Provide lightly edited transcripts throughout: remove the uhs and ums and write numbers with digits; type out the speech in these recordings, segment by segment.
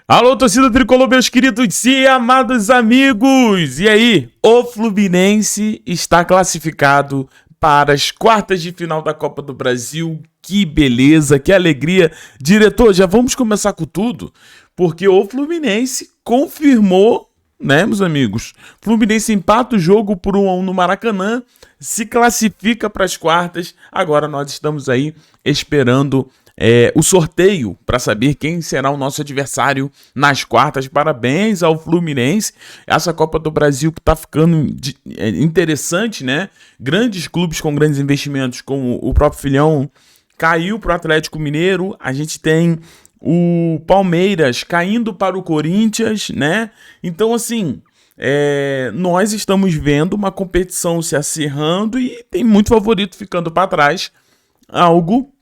Alô, torcida tricolor, meus queridos e amados amigos! E aí, o Fluminense está classificado para as quartas de final da Copa do Brasil. Que beleza, que alegria! Diretor, já vamos começar com tudo, porque o Fluminense confirmou, né, meus amigos? Fluminense empata o jogo por 1-1 no Maracanã, se classifica para as quartas. Agora nós estamos aí esperando o sorteio para saber quem será o nosso adversário nas quartas. Parabéns ao Fluminense. Essa Copa do Brasil que está ficando interessante, né? Grandes clubes com grandes investimentos, como o próprio Filhão, caiu para o Atlético Mineiro. A gente tem o Palmeiras caindo para o Corinthians, né? Então, assim, nós estamos vendo uma competição se acirrando e tem muito favorito ficando para trás. Algo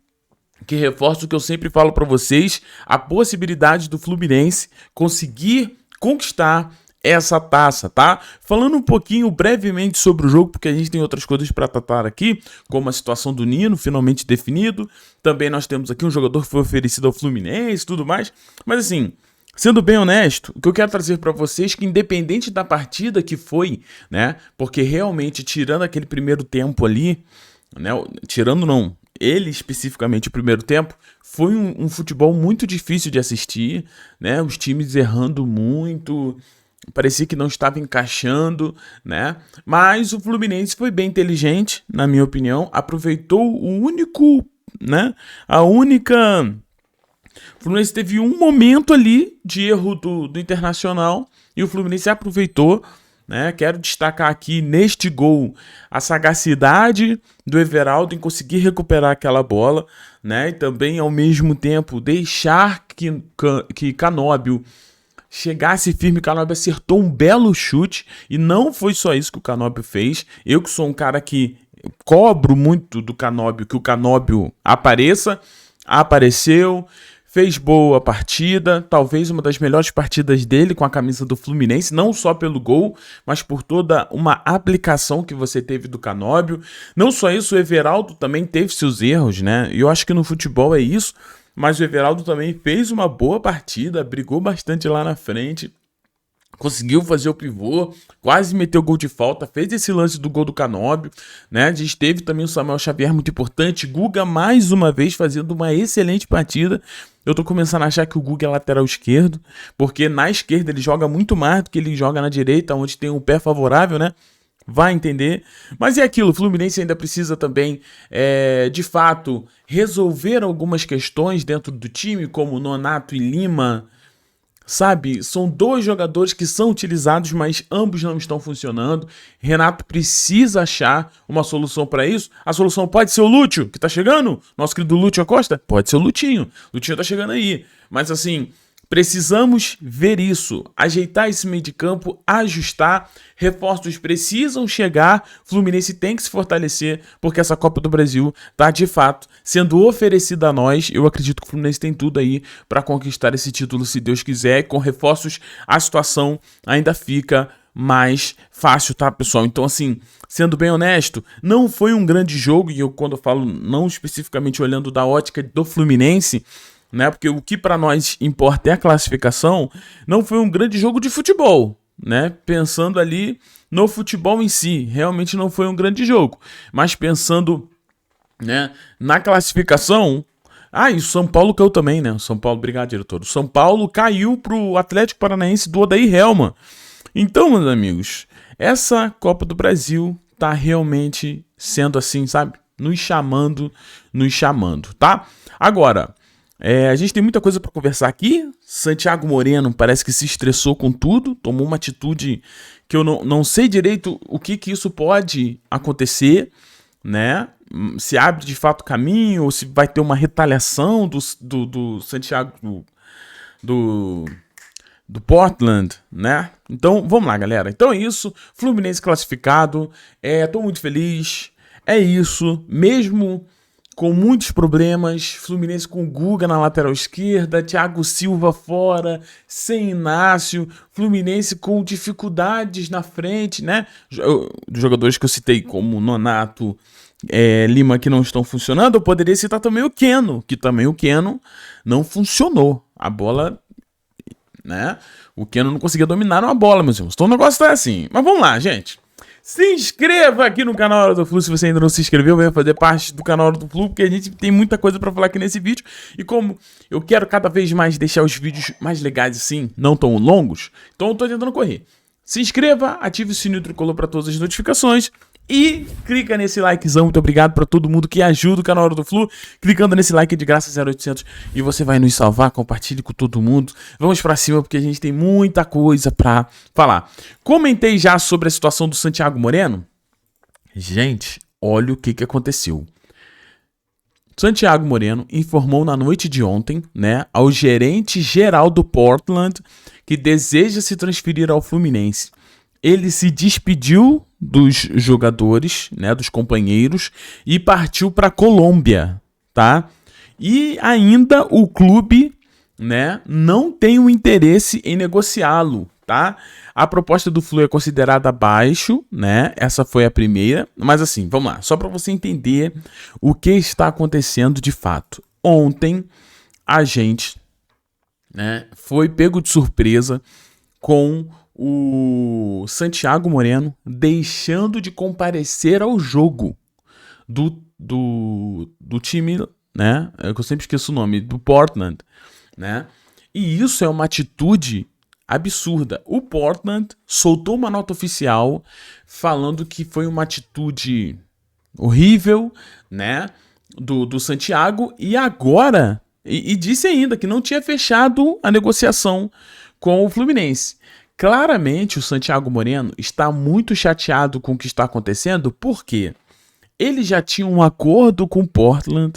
que reforça o que eu sempre falo para vocês, a possibilidade do Fluminense conseguir conquistar essa taça, tá? Falando um pouquinho brevemente sobre o jogo, porque a gente tem outras coisas para tratar aqui, como a situação do Nino, finalmente definido. Também nós temos aqui um jogador que foi oferecido ao Fluminense e tudo mais. Mas assim, sendo bem honesto, o que eu quero trazer para vocês é que independente da partida que foi, né? Porque realmente, tirando aquele primeiro tempo ali, né? Tirando não, ele especificamente o primeiro tempo, foi um futebol muito difícil de assistir, né? Os times errando muito, parecia que não estava encaixando, né? Mas o Fluminense foi bem inteligente, na minha opinião, aproveitou o único, né? O Fluminense teve um momento ali de erro do Internacional e o Fluminense aproveitou, né? Quero destacar aqui neste gol a sagacidade do Everaldo em conseguir recuperar aquela bola, né? E também ao mesmo tempo deixar que Canóbio chegasse firme. Canóbio acertou um belo chute e não foi só isso que o Canóbio fez. Eu que sou um cara que cobro muito do Canóbio, que o Canóbio apareça, apareceu. Fez boa partida, talvez uma das melhores partidas dele com a camisa do Fluminense, não só pelo gol, mas por toda uma aplicação que você teve do Canóbio. Não só isso, o Everaldo também teve seus erros, né? E eu acho que no futebol é isso, mas o Everaldo também fez uma boa partida, brigou bastante lá na frente. Conseguiu fazer o pivô, quase meteu gol de falta, fez esse lance do gol do Canóbio, né? Teve também o Samuel Xavier muito importante, Guga mais uma vez fazendo uma excelente partida. Eu tô começando a achar que o Guga é lateral esquerdo, porque na esquerda ele joga muito mais do que ele joga na direita, onde tem um pé favorável, né? Vai entender. Mas é aquilo, o Fluminense ainda precisa também, de fato, resolver algumas questões dentro do time, como Nonato e Lima. Sabe, são dois jogadores que são utilizados, mas ambos não estão funcionando. Renato precisa achar uma solução para isso. A solução pode ser o Lúcio, que tá chegando. Nosso querido Lúcio Acosta, pode ser o Lutinho. Lutinho tá chegando aí. Mas assim, precisamos ver isso, ajeitar esse meio de campo, ajustar, reforços precisam chegar, Fluminense tem que se fortalecer, porque essa Copa do Brasil tá de fato sendo oferecida a nós. Eu acredito que o Fluminense tem tudo aí para conquistar esse título, se Deus quiser, e com reforços a situação ainda fica mais fácil, tá, pessoal? Então, assim, sendo bem honesto, não foi um grande jogo, e eu quando eu falo não especificamente olhando da ótica do Fluminense, né? Porque o que para nós importa é a classificação. Não foi um grande jogo de futebol, né? Pensando ali no futebol em si, realmente não foi um grande jogo. Mas pensando, né, na classificação, e o São Paulo caiu também, né? O São Paulo, obrigado, diretor. O São Paulo caiu pro Atlético Paranaense do Odair Helma. Então, meus amigos, essa Copa do Brasil tá realmente sendo assim, sabe? Nos chamando, tá? Agora, a gente tem muita coisa para conversar aqui. Santiago Moreno parece que se estressou com tudo, tomou uma atitude que eu não sei direito o que isso pode acontecer, né? Se abre de fato caminho ou se vai ter uma retaliação do Santiago do Portland, né? Então vamos lá, galera. Então é isso, Fluminense classificado, tô muito feliz, é isso, mesmo com muitos problemas, Fluminense com Guga na lateral esquerda, Thiago Silva fora, sem Inácio, Fluminense com dificuldades na frente, né? Dos jogadores que eu citei, como Nonato Lima que não estão funcionando, eu poderia citar também o Keno, que também o Keno não funcionou. A bola, né? O Keno não conseguia dominar uma bola, meus irmãos. Então o negócio tá assim. Mas vamos lá, gente. Se inscreva aqui no canal Hora do Flu, se você ainda não se inscreveu, venha fazer parte do canal Hora do Flu, porque a gente tem muita coisa pra falar aqui nesse vídeo. E como eu quero cada vez mais deixar os vídeos mais legais assim, não tão longos, então eu tô tentando correr. Se inscreva, ative o sininho tricolor para todas as notificações e clica nesse likezão. Muito obrigado para todo mundo que ajuda o canal Hora do Flu. Clicando nesse like de graça 0800 e você vai nos salvar, compartilhe com todo mundo. Vamos para cima porque a gente tem muita coisa para falar. Comentei já sobre a situação do Santiago Moreno. Gente, olha o que aconteceu. Santiago Moreno informou na noite de ontem, né, ao gerente geral do Portland que deseja se transferir ao Fluminense. Ele se despediu dos jogadores, né, dos companheiros, e partiu para a Colômbia, tá? E ainda o clube, né, não tem o interesse em negociá-lo, tá? A proposta do Flu é considerada baixo, né? Essa foi a primeira, mas assim, vamos lá, só para você entender o que está acontecendo de fato. Ontem a gente, né, foi pego de surpresa com o Santiago Moreno deixando de comparecer ao jogo do time, né? Eu sempre esqueço o nome, do Portland, né? E isso é uma atitude absurda. O Portland soltou uma nota oficial falando que foi uma atitude horrível, né? Do Santiago, e agora... E disse ainda que não tinha fechado a negociação com o Fluminense. Claramente, o Santiago Moreno está muito chateado com o que está acontecendo, porque ele já tinha um acordo com o Portland.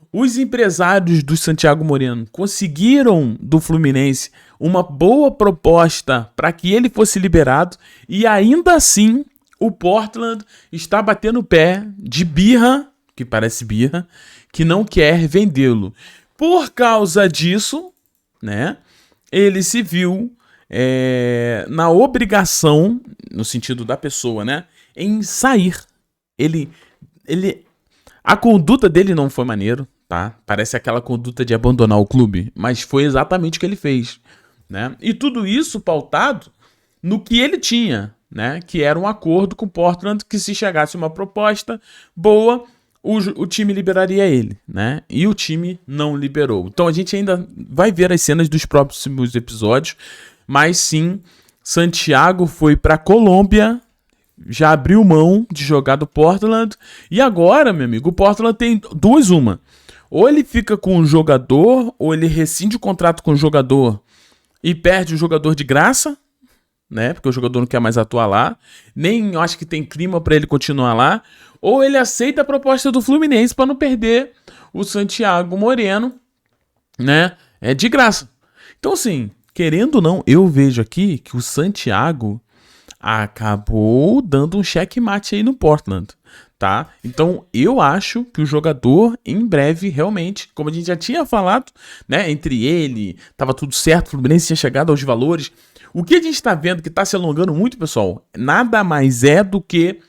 Os empresários do Santiago Moreno conseguiram do Fluminense uma boa proposta para que ele fosse liberado, e ainda assim o Portland está batendo o pé de birra, que parece birra, que não quer vendê-lo. Por causa disso, né, ele se viu na obrigação, no sentido da pessoa, né, em sair. A conduta dele não foi maneiro, tá? Parece aquela conduta de abandonar o clube, mas foi exatamente o que ele fez, né? E tudo isso pautado no que ele tinha, né, que era um acordo com o Portland, que se chegasse uma proposta boa, o time liberaria ele, né? E o time não liberou. Então a gente ainda vai ver as cenas dos próximos episódios, mas sim, Santiago foi para Colômbia, já abriu mão de jogar do Portland, e agora, meu amigo, o Portland tem uma. Ou ele fica com o jogador, ou ele rescinde o contrato com o jogador e perde o jogador de graça, né? Porque o jogador não quer mais atuar lá, nem acho que tem clima para ele continuar lá, ou ele aceita a proposta do Fluminense para não perder o Santiago Moreno, né? É de graça. Então, assim, querendo ou não, eu vejo aqui que o Santiago acabou dando um checkmate aí no Portland, tá? Então, eu acho que o jogador, em breve, realmente, como a gente já tinha falado, né? Entre ele, tava tudo certo, o Fluminense tinha chegado aos valores. O que a gente tá vendo que tá se alongando muito, pessoal, nada mais é do que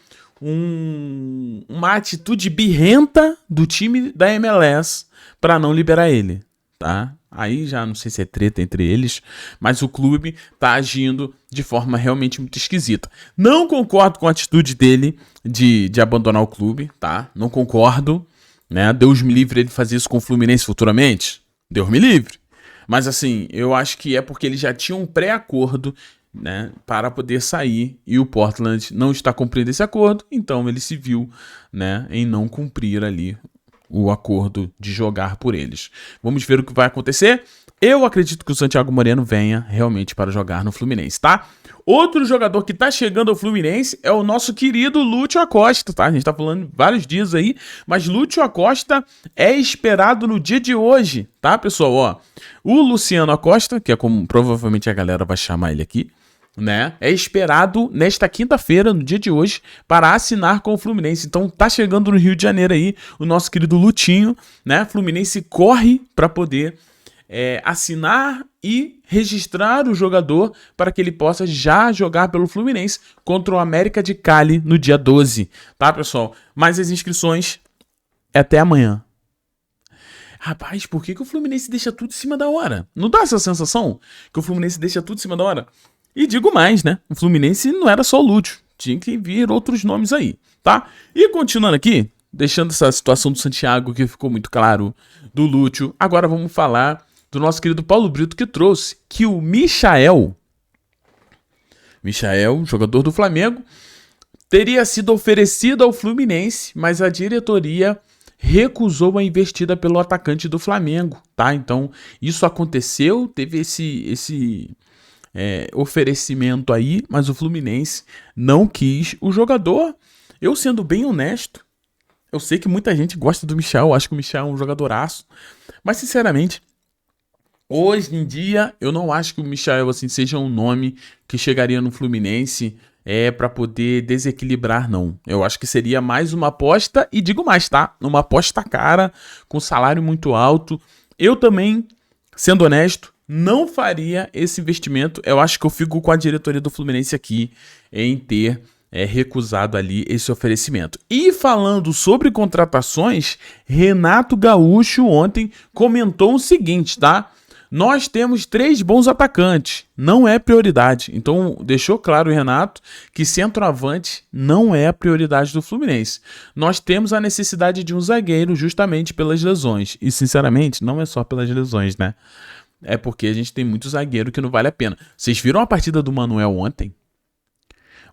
uma atitude birrenta do time da MLS para não liberar ele, tá? Aí já não sei se é treta entre eles, mas o clube tá agindo de forma realmente muito esquisita. Não concordo com a atitude dele de abandonar o clube, tá? Não concordo, né? Deus me livre ele fazer isso com o Fluminense futuramente. Deus me livre. Mas assim, eu acho que é porque ele já tinha um pré-acordo, né, para poder sair, e o Portland não está cumprindo esse acordo, então ele se viu, né, em não cumprir ali o acordo de jogar por eles. Vamos ver o que vai acontecer. Eu acredito que o Santiago Moreno venha realmente para jogar no Fluminense, tá? Outro jogador que tá chegando ao Fluminense é o nosso querido Lúcio Acosta, tá? A gente tá falando vários dias aí, mas Lúcio Acosta é esperado no dia de hoje, tá, pessoal? Ó, o Luciano Acosta, que é como provavelmente a galera vai chamar ele aqui, né, é esperado nesta quinta-feira, no dia de hoje, para assinar com o Fluminense. Então tá chegando no Rio de Janeiro aí o nosso querido Lutinho, né? Fluminense corre para poder assinar e registrar o jogador para que ele possa já jogar pelo Fluminense contra o América de Cali no dia 12, tá, pessoal? Mas as inscrições é até amanhã. Rapaz, por que o Fluminense deixa tudo em cima da hora? Não dá essa sensação que o Fluminense deixa tudo em cima da hora? E digo mais, né? O Fluminense não era só o Lúcio, tinha que vir outros nomes aí, tá? E continuando aqui, deixando essa situação do Santiago que ficou muito claro, do Lúcio, agora vamos falar do nosso querido Paulo Brito, que trouxe que o Michael, jogador do Flamengo, teria sido oferecido ao Fluminense, mas a diretoria recusou a investida pelo atacante do Flamengo, tá? Então, isso aconteceu, teve esse oferecimento aí, mas o Fluminense não quis o jogador. Eu, sendo bem honesto, eu sei que muita gente gosta do Michel, acho que o Michel é um jogadoraço, mas sinceramente, hoje em dia, eu não acho que o Michel assim, seja um nome que chegaria no Fluminense para poder desequilibrar, não. Eu acho que seria mais uma aposta, e digo mais, tá? Uma aposta cara, com salário muito alto. Eu também, sendo honesto, não faria esse investimento. Eu acho que eu fico com a diretoria do Fluminense aqui em ter recusado ali esse oferecimento. E falando sobre contratações, Renato Gaúcho ontem comentou o seguinte, tá? Nós temos 3 bons atacantes, não é prioridade. Então, deixou claro o Renato que centroavante não é a prioridade do Fluminense. Nós temos a necessidade de um zagueiro justamente pelas lesões. E, sinceramente, não é só pelas lesões, né? É porque a gente tem muito zagueiro que não vale a pena. Vocês viram a partida do Manuel ontem?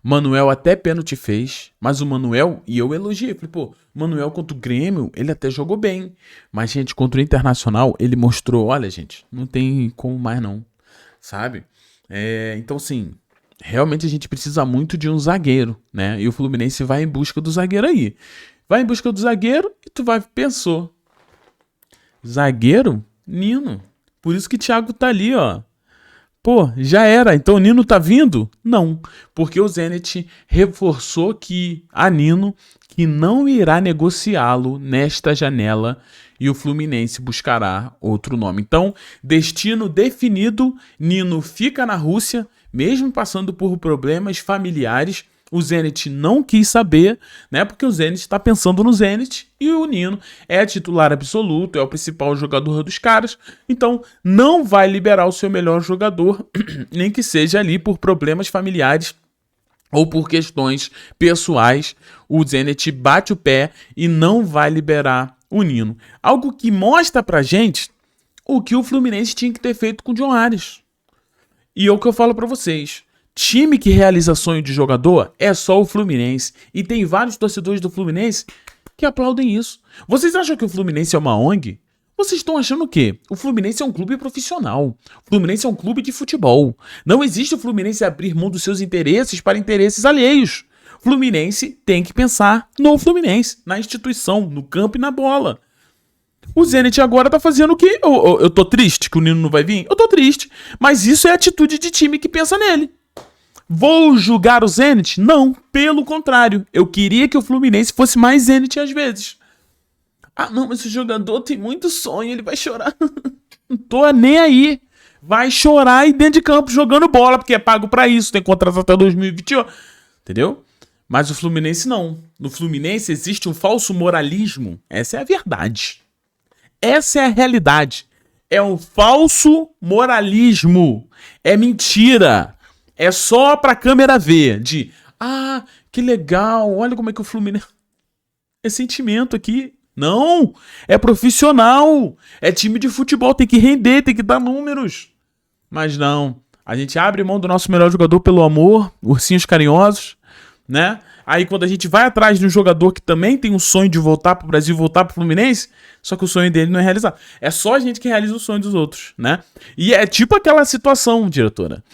Manuel até pênalti fez, mas o Manuel, e eu elogiei, falei, pô, o Manuel contra o Grêmio, ele até jogou bem, mas, gente, contra o Internacional, ele mostrou, olha, gente, não tem como mais não, sabe? Então, assim, realmente a gente precisa muito de um zagueiro, né? E o Fluminense vai em busca do zagueiro aí. Vai em busca do zagueiro e tu pensou, zagueiro? Nino. Por isso que o Thiago tá ali, ó. Pô, já era. Então o Nino tá vindo? Não, porque o Zenit reforçou a Nino que não irá negociá-lo nesta janela e o Fluminense buscará outro nome. Então, destino definido, Nino fica na Rússia, mesmo passando por problemas familiares. O Zenit não quis saber, né? Porque o Zenit está pensando no Zenit e o Nino é titular absoluto, é o principal jogador dos caras. Então, não vai liberar o seu melhor jogador, nem que seja ali por problemas familiares ou por questões pessoais. O Zenit bate o pé e não vai liberar o Nino. Algo que mostra pra gente o que o Fluminense tinha que ter feito com o John Ares. E é o que eu falo pra vocês. Time que realiza sonho de jogador é só o Fluminense. E tem vários torcedores do Fluminense que aplaudem isso. Vocês acham que o Fluminense é uma ONG? Vocês estão achando o quê? O Fluminense é um clube profissional. O Fluminense é um clube de futebol. Não existe o Fluminense abrir mão dos seus interesses para interesses alheios. O Fluminense tem que pensar no Fluminense, na instituição, no campo e na bola. O Zenit agora tá fazendo o quê? Eu tô triste que o Nino não vai vir? Eu tô triste. Mas isso é atitude de time que pensa nele. Vou julgar o Zenit? Não, pelo contrário. Eu queria que o Fluminense fosse mais Zenit às vezes. Ah, não, mas o jogador tem muito sonho, ele vai chorar. Não tô nem aí. Vai chorar aí dentro de campo jogando bola, porque é pago pra isso, tem contrato até 2021. Entendeu? Mas o Fluminense não. No Fluminense existe um falso moralismo. Essa é a verdade. Essa é a realidade. É um falso moralismo. É mentira. É só pra câmera ver. Que legal, olha como é que o Fluminense... É sentimento aqui. Não, é profissional. É time de futebol, tem que render, tem que dar números. Mas não, a gente abre mão do nosso melhor jogador pelo amor, ursinhos carinhosos, né? Aí quando a gente vai atrás de um jogador que também tem um sonho de voltar pro Brasil, voltar pro Fluminense, só que o sonho dele não é realizado. É só a gente que realiza o sonho dos outros, né? E é tipo aquela situação, diretora.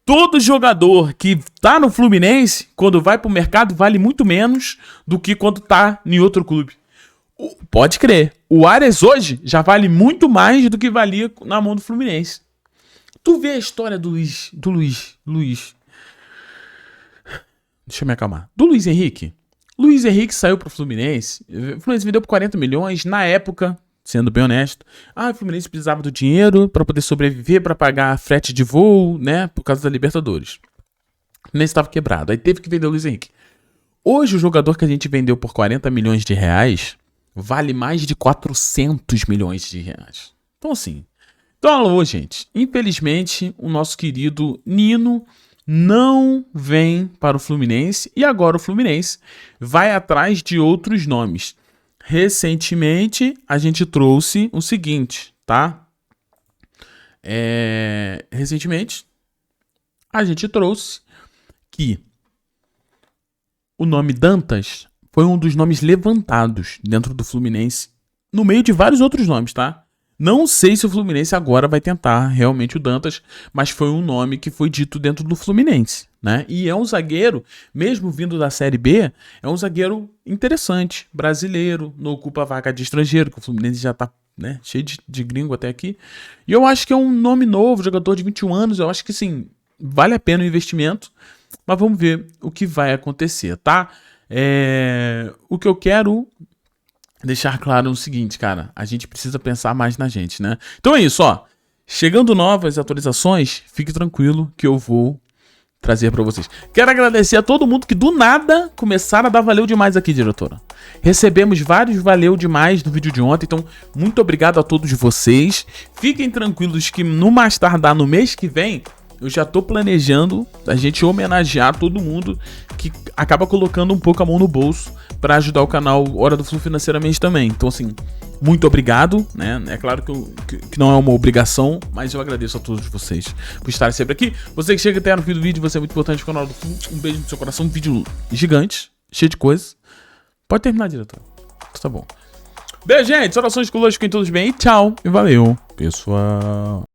Todo jogador que tá no Fluminense, quando vai pro mercado, vale muito menos do que quando tá em outro clube. Pode crer. O Ares hoje já vale muito mais do que valia na mão do Fluminense. Tu vê a história do Luiz. Deixa eu me acalmar. Do Luiz Henrique. Luiz Henrique saiu pro Fluminense. O Fluminense vendeu por 40 milhões. Na época, sendo bem honesto. O Fluminense precisava do dinheiro para poder sobreviver, para pagar frete de voo, né? Por causa da Libertadores. O Fluminense estava quebrado. Aí teve que vender o Luiz Henrique. Hoje, o jogador que a gente vendeu por 40 milhões de reais vale mais de 400 milhões de reais. Então, assim... Então, alô, gente. Infelizmente, o nosso querido Nino não vem para o Fluminense. E agora o Fluminense vai atrás de outros nomes. Recentemente, a gente trouxe o seguinte, tá? Recentemente, a gente trouxe que o nome Dantas foi um dos nomes levantados dentro do Fluminense, no meio de vários outros nomes, tá? Não sei se o Fluminense agora vai tentar realmente o Dantas, mas foi um nome que foi dito dentro do Fluminense, né? E é um zagueiro, mesmo vindo da Série B, é um zagueiro interessante, brasileiro, não ocupa a vaga de estrangeiro, que o Fluminense já tá, né, cheio de gringo até aqui. E eu acho que é um nome novo, jogador de 21 anos, eu acho que sim, vale a pena o investimento, mas vamos ver o que vai acontecer, tá? O que eu quero... deixar claro o seguinte, cara, a gente precisa pensar mais na gente, né? Então é isso, ó. Chegando novas atualizações, fique tranquilo que eu vou trazer pra vocês. Quero agradecer a todo mundo que do nada começaram a dar valeu demais aqui, diretora. Recebemos vários valeu demais no vídeo de ontem, então muito obrigado a todos vocês. Fiquem tranquilos que no mais tardar no mês que vem, eu já tô planejando a gente homenagear todo mundo que acaba colocando um pouco a mão no bolso para ajudar o canal Hora do Flu financeiramente também. Então, assim, muito obrigado, né? É claro que não é uma obrigação, mas eu agradeço a todos vocês por estarem sempre aqui. Você que chega até no fim do vídeo, você é muito importante para o canal do Flu. Um beijo no seu coração, um vídeo gigante, cheio de coisa. Pode terminar, diretor. Tá bom. Beijo, gente. Orações conosco, fiquem todos bem. Tchau e valeu, pessoal.